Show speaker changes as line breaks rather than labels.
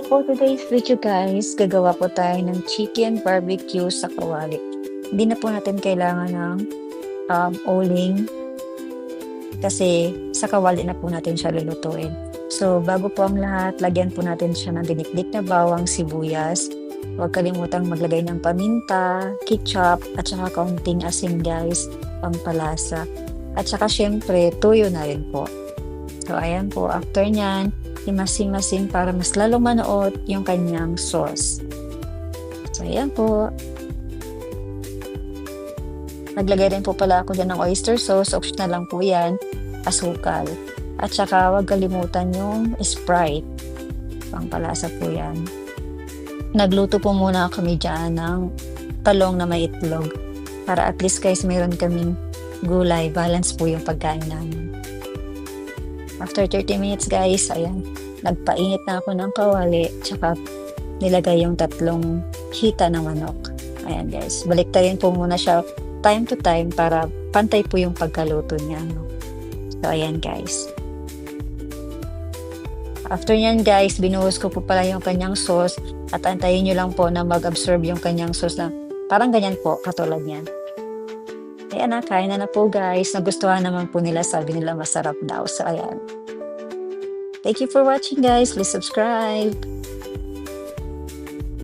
For today's video guys, gagawa po tayo ng chicken barbecue sa kawali. Hindi na po natin kailangan ng uling kasi sa kawali na po natin siya lulutuin. So bago po ang lahat, lagyan po natin siya ng dinikdik na bawang, sibuyas. Huwag kalimutang maglagay ng paminta, ketchup, at saka kaunting asin guys, pampalasa. At saka syempre, tuyo na rin po. So ayan po, after nyan, himasin-masin para mas lalong manuot yung kanyang sauce. So ayan po. Naglagay rin po pala ako dyan ng oyster sauce, optional lang po yan, asukal. At saka huwag kalimutan yung Sprite. Pangpalasa po yan. Nagluto po muna kami dyan ng talong na may itlog. Para at least guys, mayroon kaming gulay. Balance po yung pagkain namin. After 30 minutes guys, ayan, nagpainit na ako ng kawali, tsaka nilagay yung 3 hita ng manok. Ayan guys, baliktarin po muna siya time to time para pantay po yung pagkaluto niya. No? So ayan guys. After nyan guys, binuhos ko po pala yung kanyang sauce at antayin nyo lang po na mag-absorb yung kanyang sauce na parang ganyan po, katulad yan. Ayan na, kain na po guys. Nagustuhan naman po nila, sabi nila masarap daw. So ayan. Thank you for watching guys. Please subscribe.